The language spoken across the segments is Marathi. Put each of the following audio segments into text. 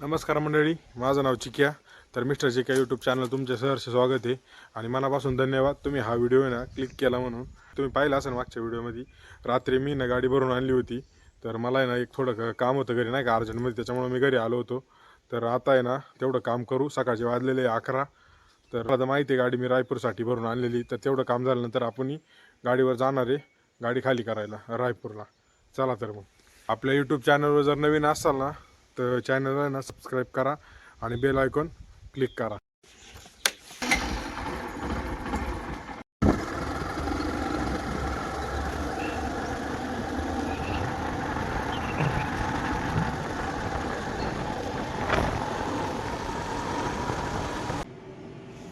नमस्कार मंडळी, माझं नाव चिक्या. तर मिस्टर चिक्या यूट्यूब चॅनल तुमचे सहर्ष स्वागत आहे आणि मनापासून धन्यवाद. तुम्ही हा व्हिडिओ आहे ना क्लिक केला म्हणून. तुम्ही पाहिला असेल मागच्या व्हिडिओमध्ये रात्री मी ना गाडी भरून आणली होती. तर मला आहे ना एक थोडं काम होतं घरी, नाही का, अर्जंटमध्ये, त्याच्यामुळे मी घरी आलो होतो. तर आता आहे ना तेवढं काम करू. सकाळचे वाजलेले 11. तर मला माहिती आहे गाडी मी रायपूरसाठी भरून आणलेली. तर तेवढं काम झाल्यानंतर आपण गाडीवर जाणार आहे, गाडी खाली करायला रायपूरला. चला तर मग. आपल्या यूट्यूब चॅनलवर जर नवीन असाल ना तर चॅनलला ना सबस्क्राईब करा आणि बेल आयकॉन क्लिक करा.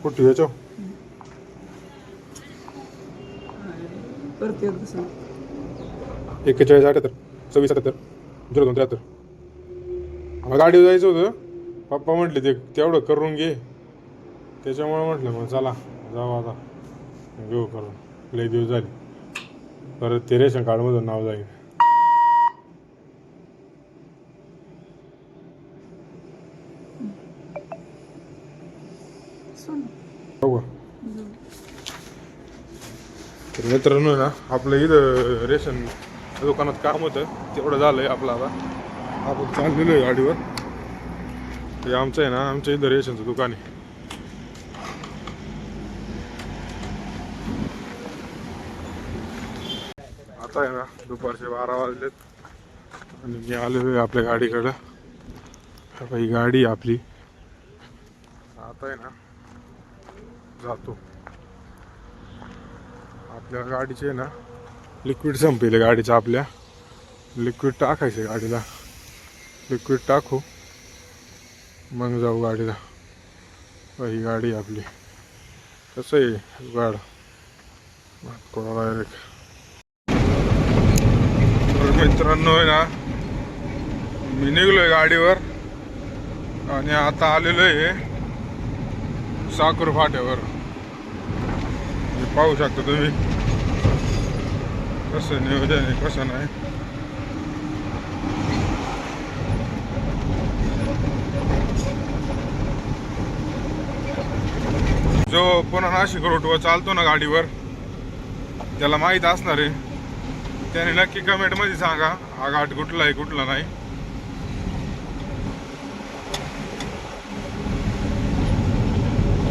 कुठे याचो परत एकदा सांग. 4178 2678 0273. मला गाडीवर जायचं होतं. पप्पा म्हटले ते तेवढं करून घे, त्याच्यामुळे म्हटलं मग चला जाऊ आता घेऊ करून. लई दिवस झाले. परत ते रेशन कार्डमधून नाव जाईल. हो का? तर मित्रांनो ना आपलं इथं रेशन दुकानात काम होतं, तेवढं झालंय आपलं. आता आपण चाललेलो आहे गाडीवर. ते आमचं आहे ना, आमच्या इथं रेशनचं दुकान आहे. आता आहे ना दुपारचे 12 वाजलेत आणि मी आलेलो आहे आपल्या गाडीकडं. ही गाडी आपली आता आहे ना जातो. आपल्या गाडीचे ना लिक्विड संपेल गाडीचं. आपल्या लिक्विड टाकायचं गाडीला. लिक्विड टाकू मग जाऊ गाडीला. ही गाडी आपली. कसं आहे गाड कोणाला डायरेक्ट. तर मित्रांनो आहे ना मी निघलो आहे गाडीवर आणि आता आलेलो आहे साकूर फाट्यावर. पाहू शकता तुम्ही कसं नियोजन आहे कसं नाही. जो पुन्हा नाशिक रोडवर चालतो ना गाडीवर त्याला माहीत असणार आहे. त्याने नक्की कमेंटमध्ये सांगा हा घाट कुठला आहे कुठला नाही.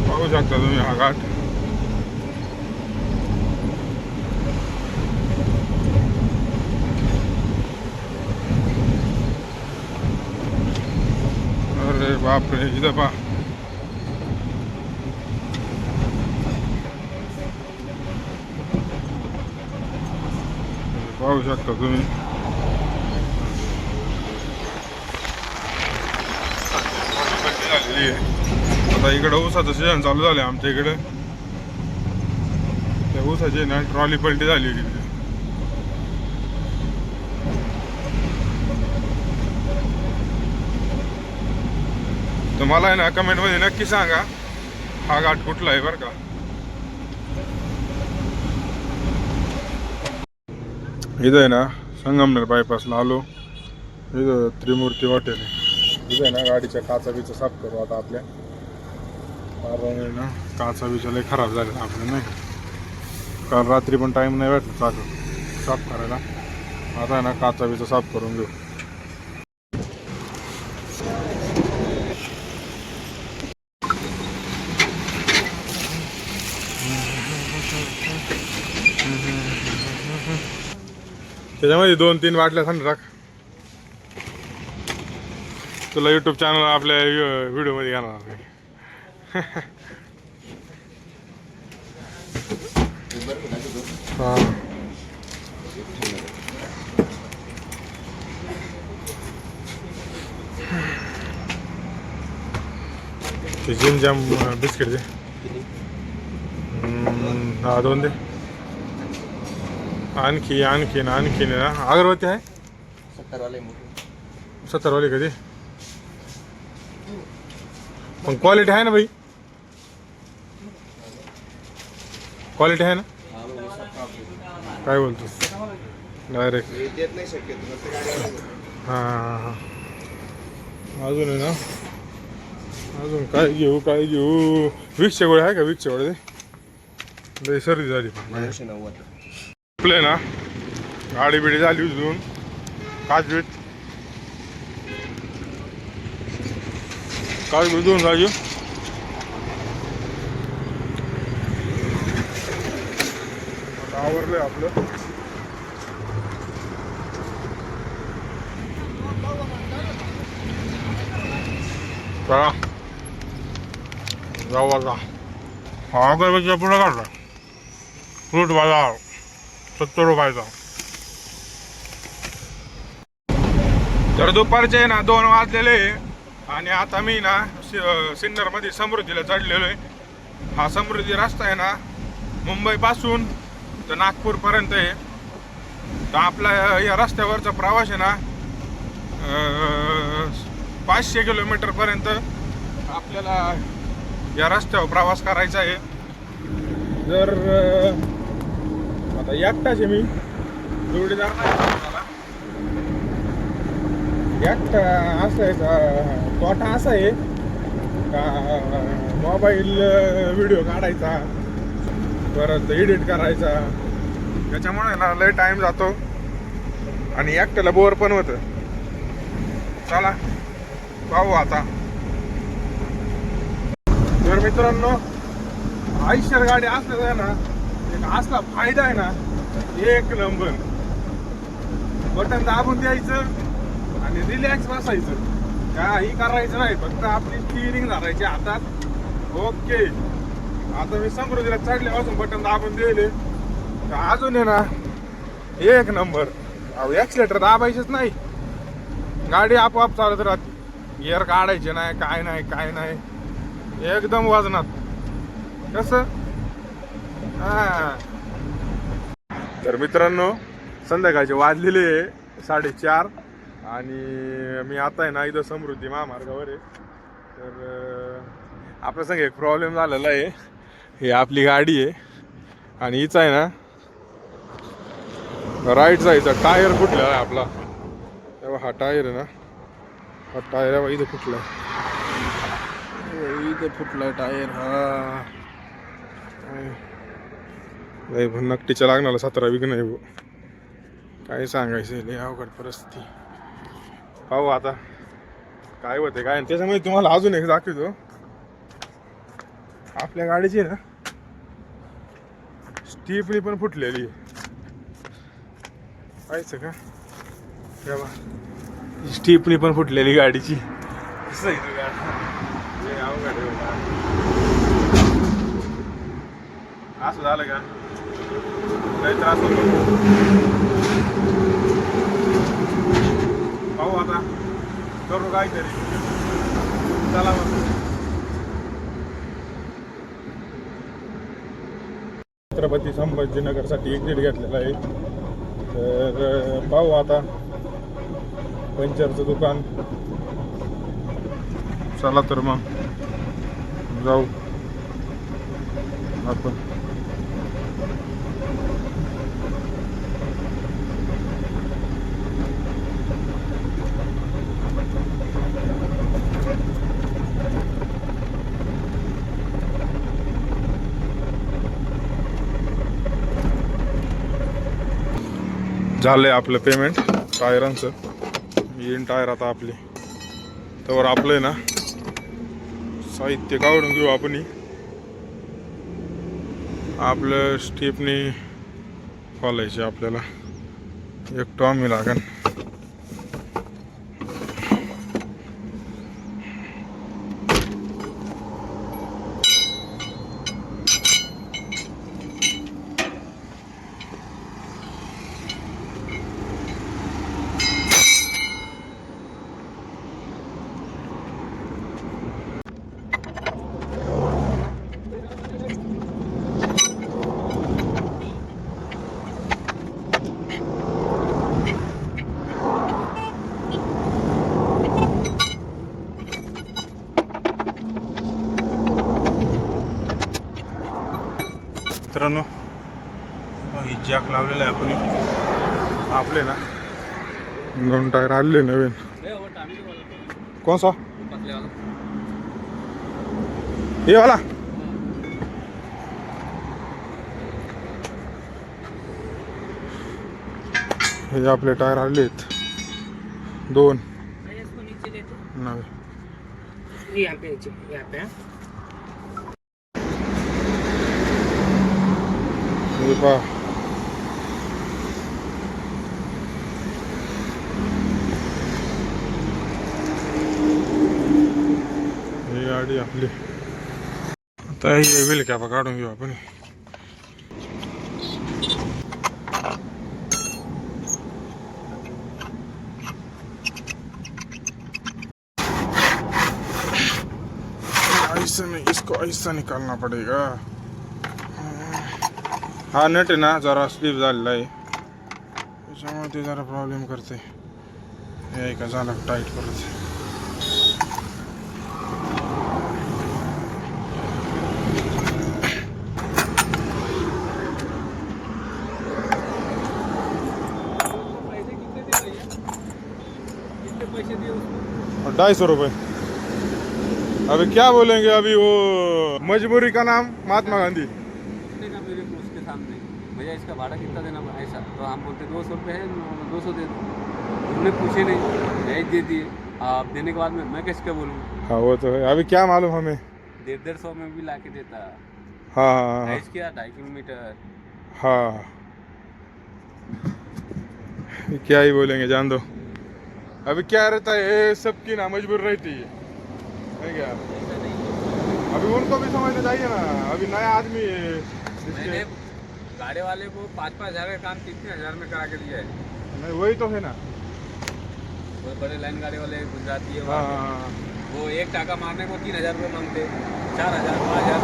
पाहू शकता तुम्ही हा घाट. अरे बापरे, इथं पहा. पाहू शकता तुम्ही. आता इकडं ऊसाचं सीजन चालू झालं आमच्या इकडे. त्या ऊसाची ना ट्रॉली पलटी झाली तिकडे. तर मला आहे ना कमेंटमध्ये नक्की सांगा हा घाट कुठला आहे बरं का. इथं आहे ना संगमनेर बायपासला आलो. इथं त्रिमूर्ती हॉटेल आहे. इथं आहे ना गाडीच्या काचा बिचा साफ करू आता आपल्या. कारण आहे ना काचा बिचा लय खराब झाले आपल्या, नाही का. काल रात्री पण टाईम नाही भेटला चालू साफ करायला. आता आहे ना काचा बिचा साफ करून घेऊ. त्याच्यामध्ये 2-3 बाटल्या थंड टाक. तुला यूट्यूब चॅनल आपल्या व्हिडिओमध्ये येणार नाही. हां ते जिम जाम बिस्किट दे. हा 2 दे. आणखी आणखीन आणखीन ना अगरबत्ती आहे 70 वाली कधी. पण क्वालिटी आहे ना भाई, क्वालिटी आहे ना. काय बोलतो डायरेक्ट. देत नाही शक्यतो. हां हां हां. अजून आहे ना, अजून काय घेऊ काय घेऊ. विक्सच्या गोळ्या आहे का? विक्सच्या गोळ्या लय सर्दी झाली. आपलं ना गाडी बिडी झाली उजून काजवीत दोन राजू. आवरलंय आपलं. चला जाऊ आता. हा अगरबत्तीचा पुढं काढला. फ्रूट बाजार 70 रुपयाचा. तर दुपारचे ना 2 वाजलेले आणि आता मी ना सिन्नरमध्ये समृद्धीला चढलेलो आहे. हा समृद्धी रस्ता आहे ना मुंबईपासून तर नागपूरपर्यंत आहे. तर आपला या रस्त्यावरचा प्रवास आहे ना 500 किलोमीटरपर्यंत आपल्याला या रस्त्यावर प्रवास करायचा आहे. जर आता एकटाच आहे मी, जोडीदार नाही मला. एकटा असायचा तोटा असा आहे का मोबाईल व्हिडिओ काढायचा परत एडिट करायचा, त्याच्यामुळे ना लय टाइम जातो आणि एकट्याला बोर पण होतं. चला पाहू आता. तर मित्रांनो आयशर गाडी असल्याचा ना एक असला फायदा आहे ना, एक नंबर. बटन दाबून द्यायचं आणि रिलॅक्स बसायचं, काही करायचं नाही, फक्त आपली स्टिअरिंग धरायची हातात. ओके. आता मी समृद्धीला चढल्यापासून बटन दाबून दिले तर अजून आहे ना एक नंबर. ॲक्सिलेटर दाबायचंच नाही, गाडी आपोआप चालत राहते. गिअर काढायचे नाही, काय नाही काय नाही, एकदम वजनात. कसं तर मित्रांनो संध्याकाळचे वाजलेले 4:30 आणि मी आता आहे ना इथं समृद्धी महामार्गावर आहे. तर आपल्या संग एक प्रॉब्लेम झालेला आहे. ही आपली गाडी आहे आणि हिचा आहे ना राईट साईडचा टायर फुटलेला आहे आपला. तेव्हा हा टायर आहे ना, हा टायर इथं फुटला, इथं फुटला टायर. हा नाही पण नक्कीच्या लागणार 17 विक नाही. काय सांगायचं, लय अवघड परिस्थिती. पाहू आता काय होते काय. त्याच्यामुळे तुम्हाला अजून एक दाखवतो. आपल्या गाडीची ना स्टीपनी पण फुटलेली पाहायचं का. तेव्हा स्टीपनी पण फुटलेली गाडीची. असं झालं का, काही त्रास होतो. पाहू आता करू काहीतरी. चला मग. छत्रपती संभाजीनगरसाठी एक्झिट घेतलेला आहे. तर पाहू आता पंचरचं दुकान. चला तर मग जाऊ आपण. झालंय आपलं पेमेंट टायरांचं. येईन टायर आता आपली. तर आपलं आहे ना साहित्य काढून घेऊ आपण. आपलं स्टेपनी खोलायचे आपल्याला. एक टॉमी लागेल. मित्रांनो ही जॅक लावलेला आहे आपण. आपले ना 2 टायर आले नवीन. कौन सा? पतले वाला। ये वाला? हे आपले टायर आलेत 2 इसको नीचे देते नवे. यहाँ पे हे पहा ही गाडी आपली. आता हे व्हील कॅप काढून घेऊ आपण. ऐसा नहीं, इसको ऐसा निकालना पड़ेगा. हा नेट आहे ना जरा स्लिप झालेला आहे त्याच्यामुळे ते जरा प्रॉब्लेम करते. हे का झालं टाईट परत. पैसे दिए उसको? 250 रुपये. अभी क्या बोलेंगे, अभी वो मजबूरी का नाम महात्मा गांधी. का मेरे को उसके सामने भैया इसका भाड़ा कितना देना ऐसा, तो हम बोलते 200 रुपये है, 200 दे दो. उन्होंने पूछे नहीं, नहीं दे दिए. आप देने के बाद में मैं कैसे क्या बोलूँ? हाँ वो तो है. अभी क्या मालूम हमें. 150 में भी ला के देता. हाँ हाँ हाँ क्या 2.5 किलोमीटर. हाँ. क्या ही बोलेंगे, जान दो. अभी क्या रहता है, ये सबकी ना मजबूर रहती है क्या. अभी उनको भी समझना चाहिए ना. अभी नया आदमी है. मैंने गाड़ी वाले को 5-5 हज़ार का काम 3-3 हज़ार में करा के दिया है. नहीं वही तो है ना. वो बड़े लाइन गाड़ी वाले गुजराती है, हाँ वो एक टाका मारने को 3,000 रुपये मांगते. 4,000 5,000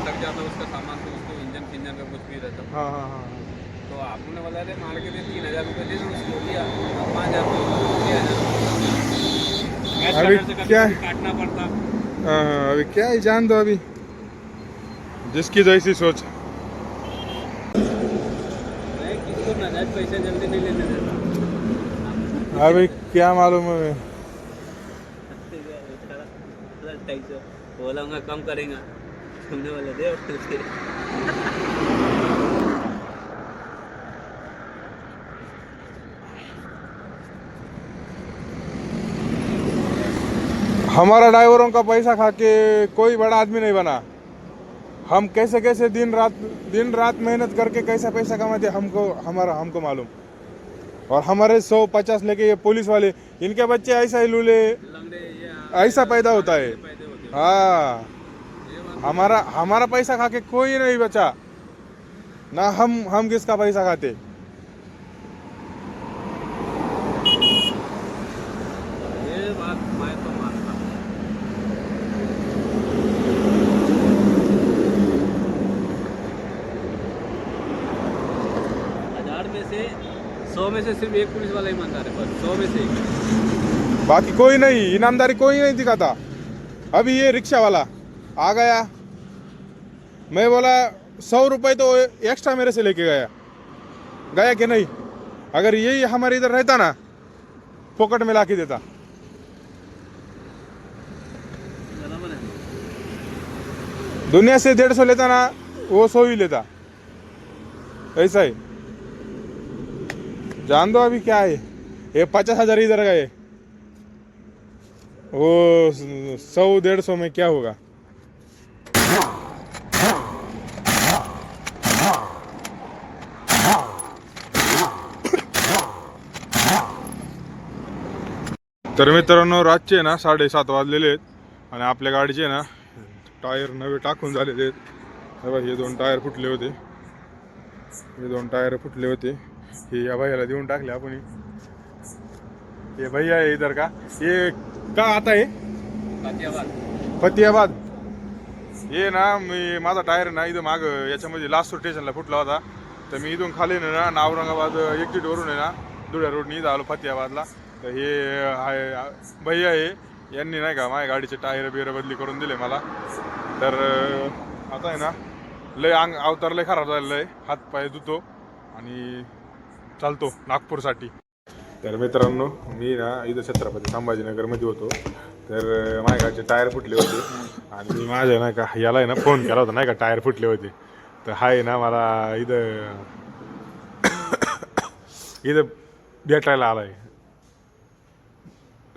लग जाता उसका सामान, तो उसको इंजन फिंजन का कुछ भी रहता. हाँ हाँ हाँ. तो आपने बोला रे मार के दे 3,000 रुपये दे दो उसको, दिया 5,000 रुपये 6,000 अभी क्या काटना पड़ता. हाँ, अभी क्या ही जान दो. अभी जिसकी जैसी सोच. नहीं किसको नजायज पैसे जल्दी नहीं लेने देता. अभी क्या मालूम है. बोलाऊंगा कम करेगा, सुनने वाले दे. हमारा ड्राइवरों का पैसा खा के कोई बड़ा आदमी नहीं बना. हम कैसे कैसे दिन रात मेहनत करके कैसा पैसा कमाते हमको मालूम. और हमारे 150 लेके ये पुलिस वाले, इनके बच्चे ऐसा ही लूले ऐसा पैदा होता है. हाँ हमारा पैसा खा के कोई नहीं बचा ना. हम किसका पैसा खाते. ये बात मैं तो मानता. 1000 में से 100 में से सिर्फ एक पुलिस वाला ईमानदार है, बस 100 में से एक. बाकी कोई नहीं, ईमानदारी कोई नहीं दिखाता. अभी ये रिक्शा वाला आ गया, मैं बोला 100 रुपये तो एक्स्ट्रा मेरे से लेके गया कि नहीं. अगर यही हमारे इधर रहता ना पॉकेट में ला के देता. दुनिया से 150 लेता ना, वो 100 ही लेता. ऐसा ही जान दो. अभी क्या है, ये 50,000 इधर गए, वो 100-150 में क्या होगा. तर मित्रांनो रातचे ना 7:30 वाजलेले आहेत आणि आपल्या गाडीचे ना टायर नवे टाकून झालेले आहेत. हे 2 टायर फुटले होते. हे 2 टायर फुटले होते. हे या भैयाला देऊन टाकले आपण. ये भैया है इधर का. ये का आता है फतियाबाद. ये ना मी माझा टायर ना इथं माग याच्यामध्ये लास्ट स्टेशनला फुटला होता. तर मी इथून खाली ना औरंगाबाद एक्झिट वरून आहे ना धुळ्या रोडनी झालो फतियाबादला. तर हे भैया आहे, यांनी नाही का माझ्या गाडीचे टायर बिर बदली करून दिले मला. तर आता आहे ना लय अवतार लय खराब झालेलं आहे. हात पाय धुतो आणि चालतो नागपूरसाठी. तर मित्रांनो मी ना इथं छत्रपती संभाजीनगरमध्ये होतो. तर माझ्या गाडीचे टायर फुटले होते आणि मी माझ्या नाही का याला आहे ना फोन केला होता नाही का टायर फुटले होते. तर हाय ना मला इथं इथं भेटायला आलाय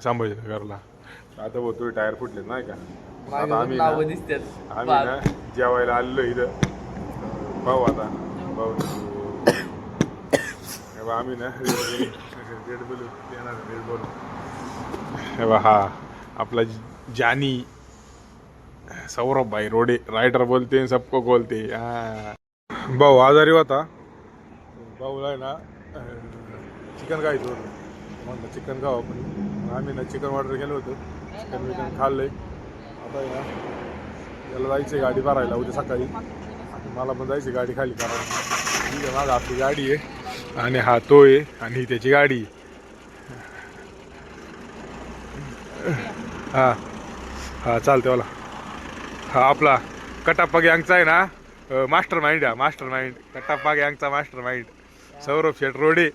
संभाजीनगरला. आता भाऊ तुझे टायर फुटले नाही का. आता आम्ही ना जेवायला आलेलो इथं. भाऊ आता भाऊ आम्ही ना रेड बुल येणार रेड बुल. हे बा हा आपला जानी सौरभ भाई रोडे राइडर बोलते सबको बोलते. भाऊ आजारी होता. भाऊला आहे ना चिकन खायचं होतं. म्हणलं चिकन खाऊ आपण. आम्ही ना चिकन ऑर्डर केलं होतं. चिकन खाल्लंय. आता आहे ना याला जायचं गाडी भरायला उद्या सकाळी. मला पण जायची गाडी खाली करायला. ठीक आहे माझा आपली गाडी आहे आणि हा तो आहे आणि ही त्याची गाडी. हा हा चालते मला. हा आपला कटाप्पा गँगचा आहे ना मास्टर माइंड आहे. मास्टर माइंड कटाप्पा गँगचा मास्टर माइंड सौरभ शेठ रोडे.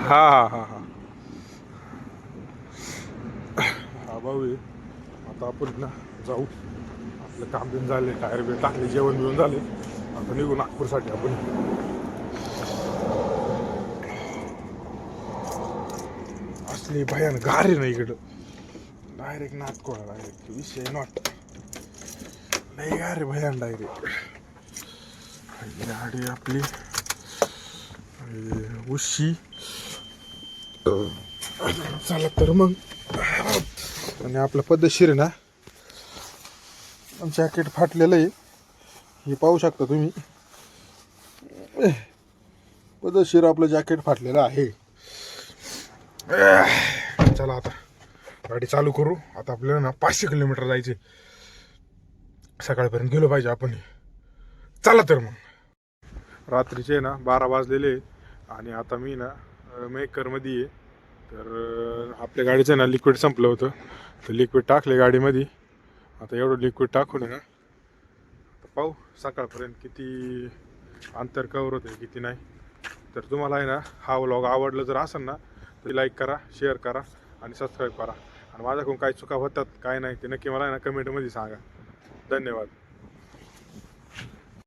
हा हा हा हा हा भाऊ आहे. आता आपण ना जाऊ. आपलं काम बिन झाले टायर बिन टाकले जेवण बिवून झाले. आता निघू नागपूरसाठी आपण. असली भयान गार आहे ना इकडं. डायरेक्ट नागकोळा डायरेक्ट विषय नॉट नाही गार रे भयान डायरेक्ट. गाडी आपली उशी चला तर मग. आणि आपलं पद्धतशीर आहे ना जॅकेट फाटलेलं आहे. हे पाहू शकता तुम्ही. पद्धतशीर आपलं जॅकेट फाटलेलं आहे. चला आता गाडी चालू करू. आता आपल्याला ना 500 किलोमीटर जायचे. सकाळपर्यंत गेलो पाहिजे आपण. चला तर मग. रात्रीचे ना 12 वाजलेले आणि आता मी ना मेकरमध्ये आहे. तर आपल्या गाडीचं ना लिक्विड संपलं होतं. तर लिक्विड टाकले गाडीमध्ये. आता एवढं लिक्विड टाकून ना पाहू सकाळपर्यंत किती अंतर कवर होते किती नाही. तर तुम्हाला आहे ना हा व्लॉग आवडला जर असेल ना तर लाईक करा, शेअर करा आणि सबस्क्राईब करा. आणि माझ्याकडून काही चुका होतात काय नाही ते नक्की मला आहे ना कमेंटमध्ये सांगा. धन्यवाद.